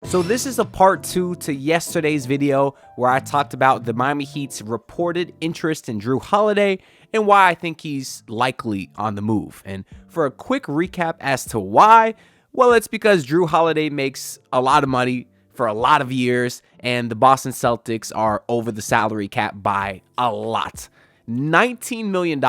So this is a part 2 to yesterday's video where I talked about the Miami Heat's reported interest in Jrue Holiday and why I think he's likely on the move. And for a quick recap as to why, well, it's because Jrue Holiday makes a lot of money for a lot of years, and the Boston Celtics are over the salary cap by a lot. $19 million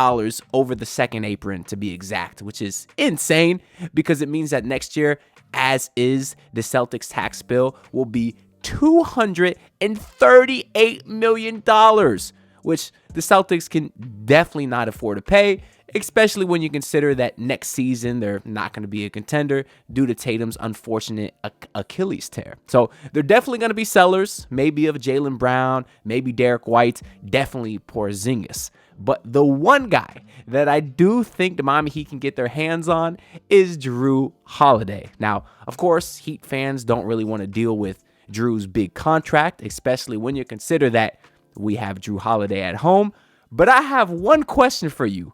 over the second apron, to be exact, which is insane because it means that next year, as is, the Celtics tax bill will be $238 million, which the Celtics can definitely not afford to pay, especially when you consider that next season they're not going to be a contender due to Tatum's unfortunate Achilles tear. So they're definitely going to be sellers, maybe of Jaylen Brown, maybe Derek White, definitely Porzingis. But the one guy that I do think the Miami Heat can get their hands on is Jrue Holiday. Now, of course, Heat fans don't really want to deal with Jrue's big contract, especially when you consider that we have Jrue Holiday at home. But I have one question for you.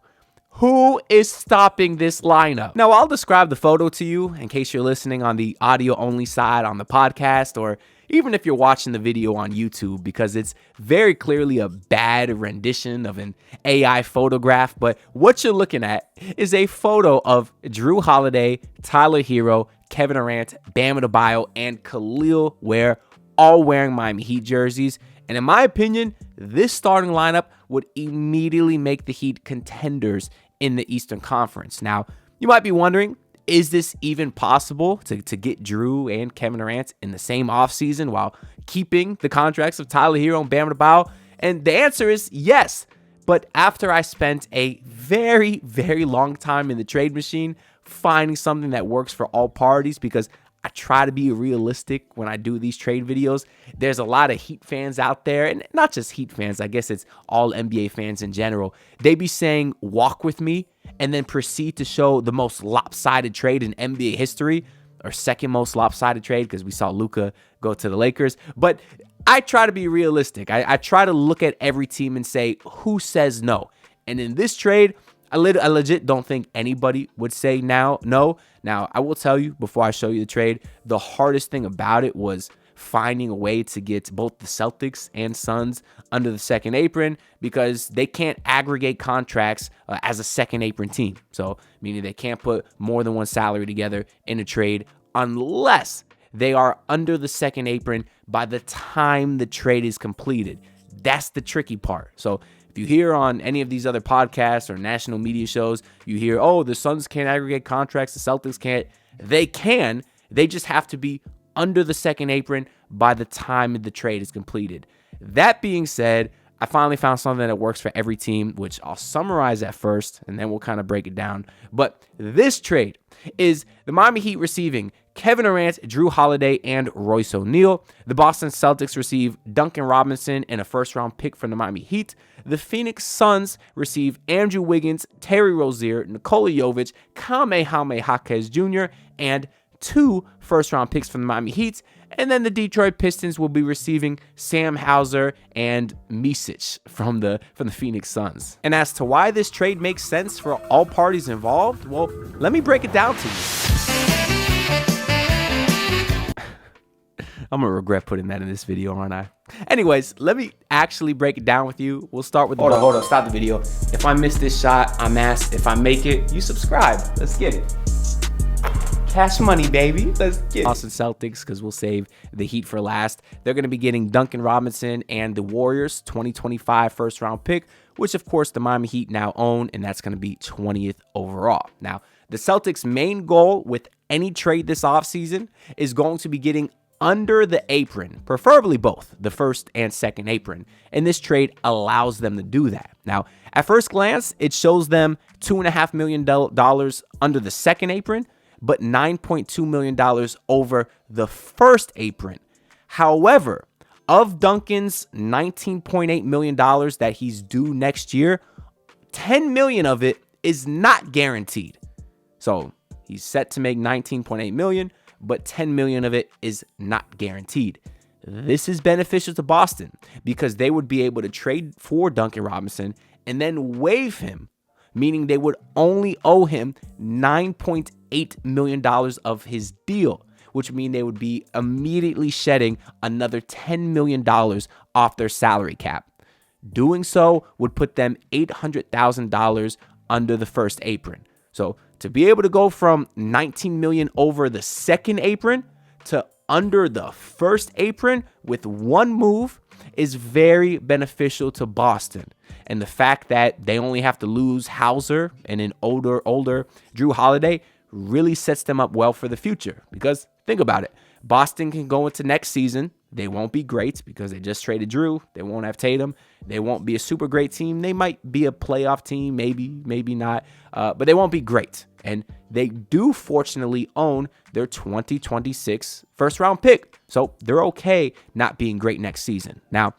Who is stopping this lineup? Now, I'll describe the photo to you in case you're listening on the audio-only side on the podcast, or even if you're watching the video on YouTube, because it's very clearly a bad rendition of an AI photograph. But what you're looking at is a photo of Jrue Holiday, Tyler Hero, Kevin Durant, Bam Adebayo, and Khalil Ware all wearing Miami Heat jerseys. And in my opinion, this starting lineup would immediately make the Heat contenders in the Eastern Conference. Now, you might be wondering, is this even possible to get Jrue and Kevin Durant in the same offseason while keeping the contracts of Tyler Hero and Bam Adebayo? And the answer is yes. But after I spent a very, very long time in the trade machine finding something that works for all parties, because I try to be realistic when I do these trade videos. There's a lot of Heat fans out there, and not just Heat fans, I guess it's all NBA fans in general. They be saying, walk with me, and then proceed to show the most lopsided trade in NBA history, or second most lopsided trade, because we saw Luka go to the Lakers. But I try to be realistic. I try to look at every team and say, who says no? And in this trade, I legit don't think anybody would say no. Now, I will tell you before I show you the trade, the hardest thing about it was finding a way to get both the Celtics and Suns under the second apron, because they can't aggregate contracts as a second apron team. So, meaning they can't put more than one salary together in a trade unless they are under the second apron by the time the trade is completed. That's the tricky part. So, if you hear on any of these other podcasts or national media shows, you hear, oh, the Suns can't aggregate contracts, the Celtics can't. They can. They just have to be under the second apron by the time the trade is completed. That being said, I finally found something that works for every team, which I'll summarize at first, and then we'll kind of break it down. But this trade is the Miami Heat receiving Kevin Durant, Jrue Holiday, and Royce O'Neal. The Boston Celtics receive Duncan Robinson and a first-round pick from the Miami Heat. The Phoenix Suns receive Andrew Wiggins, Terry Rozier, Nikola Jovic, Kamehameha Jaquez Jr., and 2 first-round picks from the Miami Heat. And then the Detroit Pistons will be receiving Sam Hauser and Micic from the Phoenix Suns. And as to why this trade makes sense for all parties involved, well, let me break it down to you. I'm going to regret putting that in this video, aren't I? Anyways, let me actually break it down with you. We'll start with the hold on, stop the video. If I miss this shot, I'm asked. If I make it, you subscribe. Let's get it. Cash money, baby. Let's get it. Boston Celtics, because we'll save the Heat for last. They're going to be getting Duncan Robinson and the Warriors 2025 first-round pick, which, of course, the Miami Heat now own, and that's going to be 20th overall. Now, the Celtics' main goal with any trade this offseason is going to be getting under the apron, preferably both the first and second apron. And this trade allows them to do that. Now, at first glance, it shows them $2.5 million under the second apron, but $9.2 million over the first apron. However, of Duncan's $19.8 million that he's due next year, $10 million of it is not guaranteed. So he's set to make $19.8 million, but $10 million of it is not guaranteed. This is beneficial to Boston because they would be able to trade for Duncan Robinson and then waive him, meaning they would only owe him $9.8 million of his deal, which would mean they would be immediately shedding another $10 million off their salary cap. Doing so would put them $800,000 under the first apron. So to be able to go from $19 million over the second apron to under the first apron with one move is very beneficial to Boston. And the fact that they only have to lose Hauser and an older Jrue Holiday really sets them up well for the future. Because think about it. Boston can go into next season. They won't be great because they just traded Jrue. They won't have Tatum. They won't be a super great team. They might be a playoff team, maybe not. But they won't be great. And they do fortunately own their 2026 first round pick. So they're okay not being great next season. Now,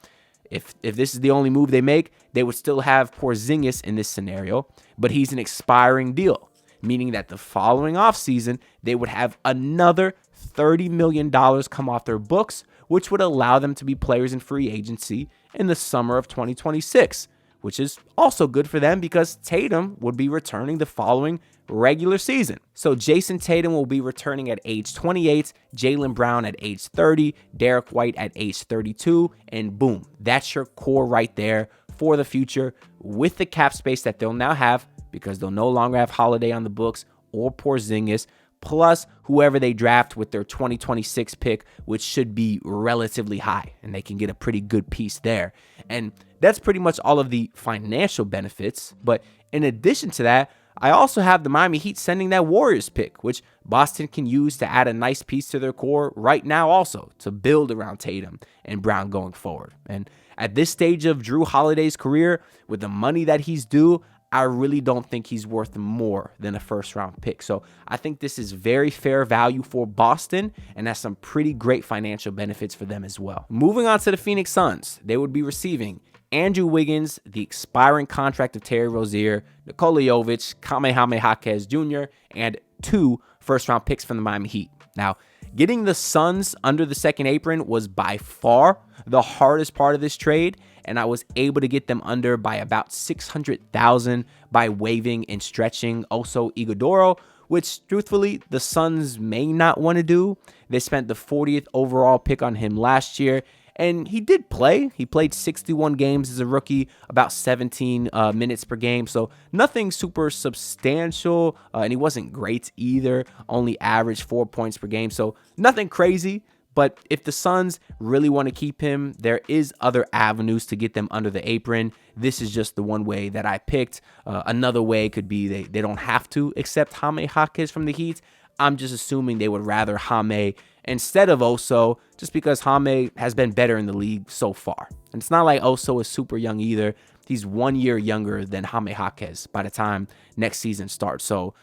if this is the only move they make, they would still have Porzingis in this scenario, but he's an expiring deal, meaning that the following offseason, they would have another $30 million come off their books, which would allow them to be players in free agency in the summer of 2026, which is also good for them because Tatum would be returning the following regular season. So Jason Tatum will be returning at age 28, Jaylen Brown at age 30, Derek White at age 32, and boom, that's your core right there for the future with the cap space that they'll now have because they'll no longer have Holiday on the books or Porzingis, plus whoever they draft with their 2026 pick, which should be relatively high, and they can get a pretty good piece there. And that's pretty much all of the financial benefits. But in addition to that, I also have the Miami Heat sending that Warriors pick, which Boston can use to add a nice piece to their core right now also to build around Tatum and Brown going forward. And at this stage of Jrue Holiday's career, with the money that he's due, I really don't think he's worth more than a first-round pick. So I think this is very fair value for Boston and has some pretty great financial benefits for them as well. Moving on to the Phoenix Suns, they would be receiving Andrew Wiggins, the expiring contract of Terry Rozier, Nikola Jovic, Kamehameha Hakez Jr., and 2 first-round picks from the Miami Heat. Now, getting the Suns under the second apron was by far the hardest part of this trade, and I was able to get them under by about $600,000 by waiving and stretching also Iguodala, which truthfully the Suns may not want to do. They spent the 40th overall pick on him last year, and he did play. He played 61 games as a rookie, about 17 minutes per game. So nothing super substantial. And he wasn't great either. Only averaged 4 points per game. So nothing crazy. But if the Suns really want to keep him, there is other avenues to get them under the apron. This is just the one way that I picked. Another way could be they don't have to accept Jaime Jaquez from the Heat. I'm just assuming they would rather Jaime instead of Oso, just because Jaime has been better in the league so far. And it's not like Oso is super young either. He's 1 year younger than Jaime Jaquez by the time next season starts. So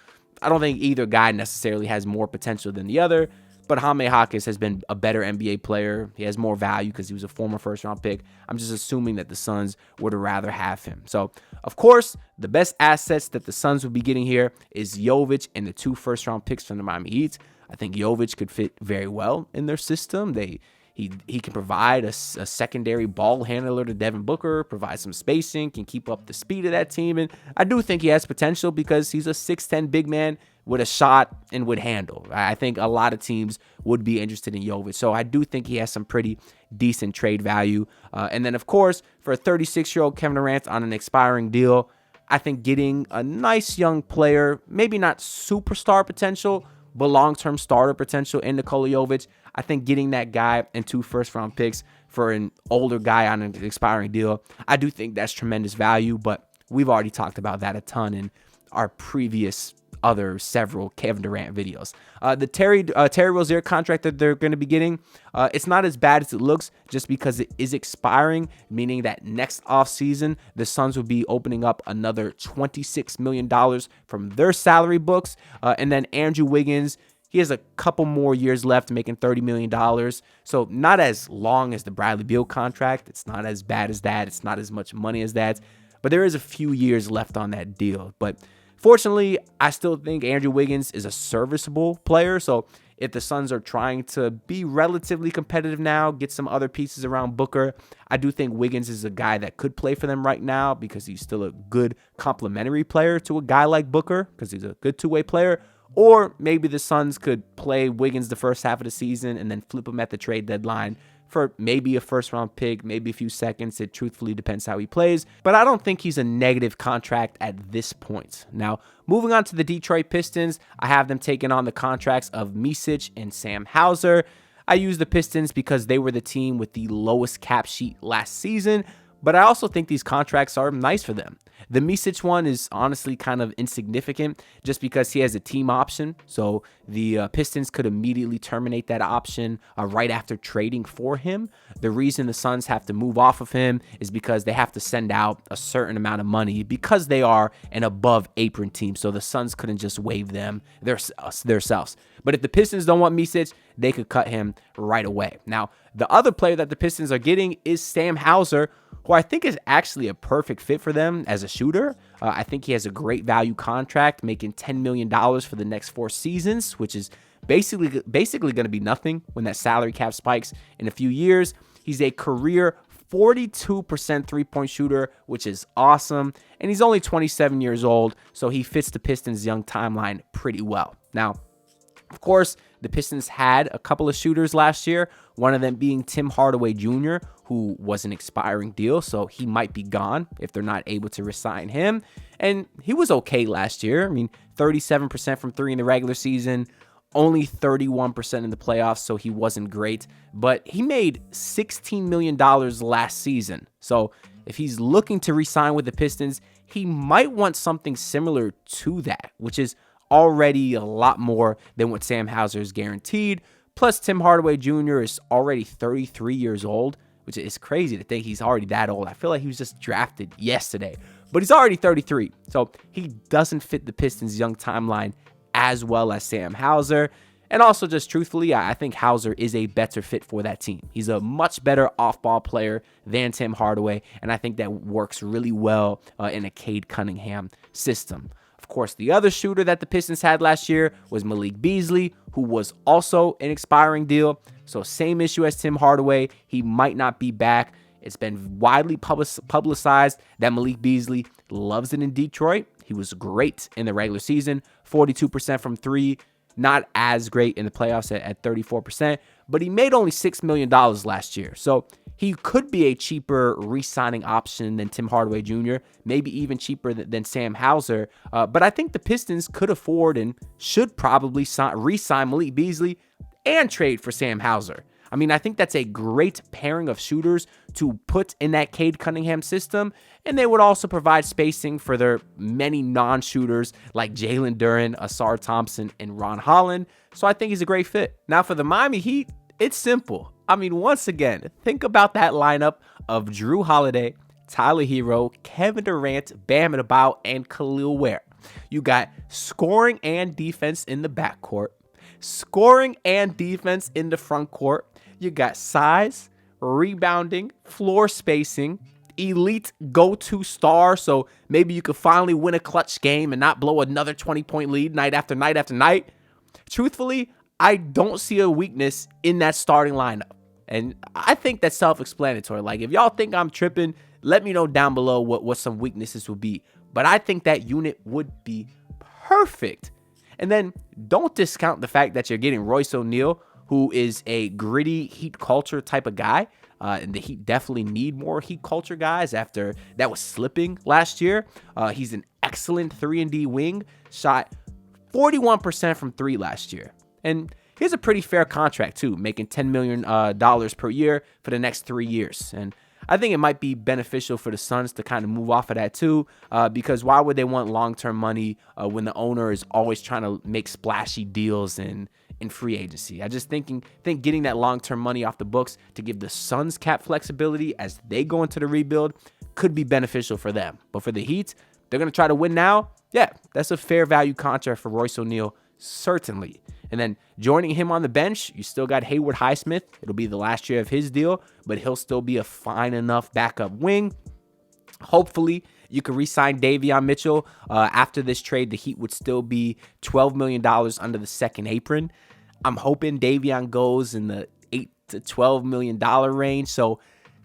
I don't think either guy necessarily has more potential than the other. But Jaime Jaquez has been a better NBA player. He has more value because he was a former first-round pick. I'm just assuming that the Suns would rather have him. So, of course, the best assets that the Suns would be getting here is Jovic and the 2 first-round picks from the Miami Heat. I think Jovic could fit very well in their system. He can provide a secondary ball handler to Devin Booker, provide some spacing, can keep up the speed of that team. And I do think he has potential because he's a 6'10 big man with a shot and would handle. I think a lot of teams would be interested in Jovic. So I do think he has some pretty decent trade value. And then, of course, for a 36-year-old Kevin Durant on an expiring deal, I think getting a nice young player, maybe not superstar potential, but long-term starter potential in Nikola Jovic, I think getting that guy and 2 first-round picks for an older guy on an expiring deal, I do think that's tremendous value, but we've already talked about that a ton in our previous other several Kevin Durant videos. The Terry Rozier contract that they're going to be getting, it's not as bad as it looks just because it is expiring, meaning that next offseason, the Suns will be opening up another $26 million from their salary books. And then Andrew Wiggins, he has a couple more years left making $30 million. So not as long as the Bradley Beal contract. It's not as bad as that. It's not as much money as that. But there is a few years left on that deal. But fortunately, I still think Andrew Wiggins is a serviceable player. So if the Suns are trying to be relatively competitive now, get some other pieces around Booker, I do think Wiggins is a guy that could play for them right now because he's still a good complementary player to a guy like Booker because he's a good two-way player. Or maybe the Suns could play Wiggins the first half of the season and then flip him at the trade deadline for maybe a first-round pick, maybe a few seconds. It truthfully depends how he plays. But I don't think he's a negative contract at this point. Now, moving on to the Detroit Pistons, I have them taking on the contracts of Micic and Sam Hauser. I use the Pistons because they were the team with the lowest cap sheet last season, but I also think these contracts are nice for them. The Micic one is honestly kind of insignificant just because he has a team option. So the Pistons could immediately terminate that option right after trading for him. The reason the Suns have to move off of him is because they have to send out a certain amount of money because they are an above apron team. So the Suns couldn't just waive them themselves. But if the Pistons don't want Micic, they could cut him right away. Now, the other player that the Pistons are getting is Sam Hauser, who I think is actually a perfect fit for them as a shooter. I think he has a great value contract, making $10 million for the next 4 seasons, which is basically going to be nothing when that salary cap spikes in a few years. He's a career 42% three-point shooter, which is awesome. And he's only 27 years old, so he fits the Pistons' young timeline pretty well. Now, of course, the Pistons had a couple of shooters last year, one of them being Tim Hardaway Jr., who was an expiring deal, so he might be gone if they're not able to re-sign him. And he was okay last year. I mean, 37% from 3 in the regular season, only 31% in the playoffs, so he wasn't great. But he made $16 million last season. So if he's looking to re-sign with the Pistons, he might want something similar to that, which is already a lot more than what Sam Hauser is guaranteed. Plus, Tim Hardaway Jr. is already 33 years old, which is crazy to think he's already that old. I feel like he was just drafted yesterday, but he's already 33. So he doesn't fit the Pistons' young timeline as well as Sam Hauser. And also, just truthfully, I think Hauser is a better fit for that team. He's a much better off-ball player than Tim Hardaway, and I think that works really well in a Cade Cunningham system. Of course, the other shooter that the Pistons had last year was Malik Beasley, who was also an expiring deal. So same issue as Tim Hardaway. He might not be back. It's been widely publicized that Malik Beasley loves it in Detroit. He was great in the regular season, 42% from 3. Not as great in the playoffs at 34%, but he made only $6 million last year. So he could be a cheaper re-signing option than Tim Hardaway Jr., maybe even cheaper than Sam Hauser. But I think the Pistons could afford and should probably re-sign Malik Beasley and trade for Sam Hauser. I mean, I think that's a great pairing of shooters to put in that Cade Cunningham system, and they would also provide spacing for their many non-shooters like Jalen Durant, Asar Thompson, and Ron Holland. So I think he's a great fit. Now for the Miami Heat, it's simple. I mean, once again, think about that lineup of Jrue Holiday, Tyler Hero, Kevin Durant, Bam Adebayo, and Khalil Ware. You got scoring and defense in the backcourt, scoring and defense in the front court. You got size, rebounding, floor spacing, elite go-to star, so maybe you could finally win a clutch game and not blow another 20-point lead night after night after night. Truthfully, I don't see a weakness in that starting lineup. And I think that's self-explanatory. Like, if y'all think I'm tripping, let me know down below what some weaknesses would be. But I think that unit would be perfect. And then don't discount the fact that you're getting Royce O'Neal, who is a gritty Heat culture type of guy. And the Heat definitely need more Heat culture guys after that was slipping last year. He's an excellent 3-and-D wing, shot 41% from 3 last year. And he has a pretty fair contract too, making $10 million per year for the next 3 years. And I think it might be beneficial for the Suns to kind of move off of that too, because why would they want long-term money when the owner is always trying to make splashy deals in free agency? I just think getting that long-term money off the books to give the Suns cap flexibility as they go into the rebuild could be beneficial for them. But for the Heat, they're going to try to win now. Yeah, that's a fair value contract for Royce O'Neal, certainly. And then joining him on the bench, you still got Haywood Highsmith. It'll be the last year of his deal, but he'll still be a fine enough backup wing. Hopefully, you can re-sign Davion Mitchell. After this trade, the Heat would still be $12 million under the second apron. I'm hoping Davion goes in the $8 to $12 million range. So,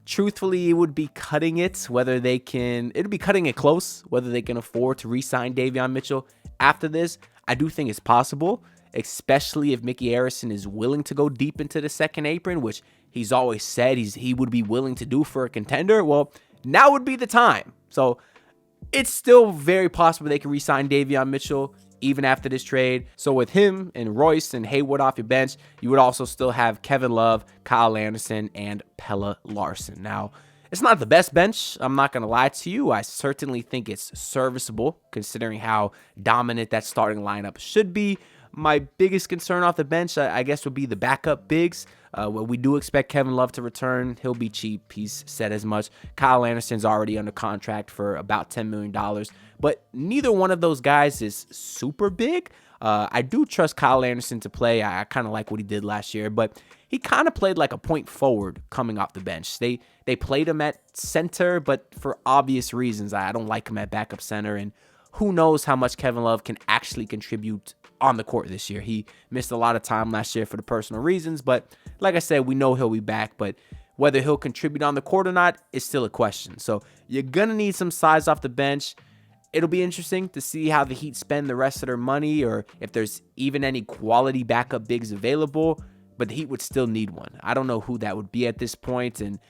truthfully, it would be cutting it. It'd be cutting it close, whether they can afford to re-sign Davion Mitchell after this. I do think it's possible, especially if Mickey Arison is willing to go deep into the second apron, which he's always said he would be willing to do for a contender. Well, now would be the time. So it's still very possible they can re-sign Davion Mitchell even after this trade. So with him and Royce and Hayward off your bench, you would also still have Kevin Love, Kyle Anderson, and Pella Larson. Now, it's not the best bench. I'm not going to lie to you. I certainly think it's serviceable considering how dominant that starting lineup should be. My biggest concern off the bench, I guess, would be the backup bigs. Well, we do expect Kevin Love to return. He'll be cheap. He's said as much. Kyle Anderson's already under contract for about $10 million. But neither one of those guys is super big. I do trust Kyle Anderson to play. I kind of like what he did last year, but he kind of played like a point forward coming off the bench. They played him at center, but for obvious reasons, I don't like him at backup center, and who knows how much Kevin Love can actually contribute on the court this year. He missed a lot of time last year for the personal reasons, but like I said, we know he'll be back, but whether he'll contribute on the court or not is still a question. So you're going to need some size off the bench. It'll be interesting to see how the Heat spend the rest of their money, or if there's even any quality backup bigs available, but the Heat would still need one. I don't know who that would be at this point, and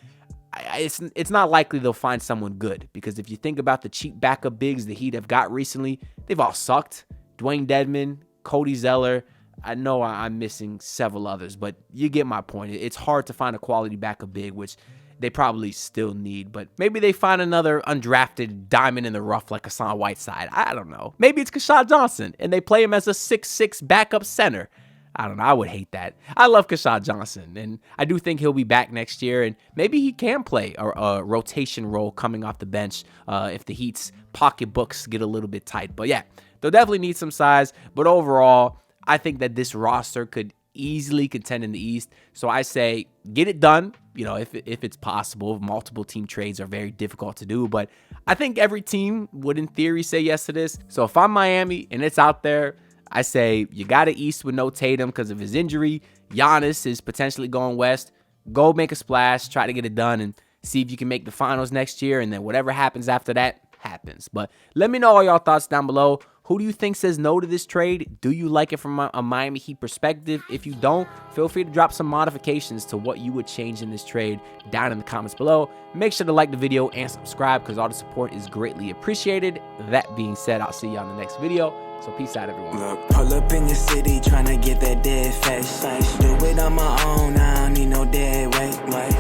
it's not likely they'll find someone good, because if you think about the cheap backup bigs the Heat have got recently, they've all sucked. Dwayne Dedmon, Cody Zeller. I know I'm missing several others, but you get my point. It's hard to find a quality backup big, which they probably still need, but maybe they find another undrafted diamond in the rough like Hassan Whiteside. I don't know. Maybe it's Kashad Johnson, and they play him as a 6'6" backup center. I don't know. I would hate that. I love Kashad Johnson, and I do think he'll be back next year, and maybe he can play a rotation role coming off the bench if the Heat's pocketbooks get a little bit tight. But yeah, they'll definitely need some size, but overall, I think that this roster could easily contend in the East. So I say get it done, if it's possible. Multiple team trades are very difficult to do, but I think every team would in theory say yes to this. So if I'm Miami and it's out there, I say you got to East with no Tatum because of his injury. Giannis is potentially going West. Go make a splash, try to get it done, and see if you can make the finals next year, and then whatever happens after that happens. But let me know all y'all thoughts down below. Who do you think says no to this trade? Do you like it from a Miami Heat perspective? If you don't, feel free to drop some modifications to what you would change in this trade down in the comments below. Make sure to like the video and subscribe because all the support is greatly appreciated. That being said, I'll see you on the next video. So peace out, everyone. Look, pull up in your city tryna get that dead face. Do it on my own, I don't need no dead weight.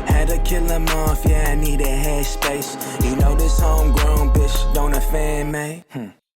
Had to kill him off, yeah, I need a head space. You know this homegrown bitch don't offend me.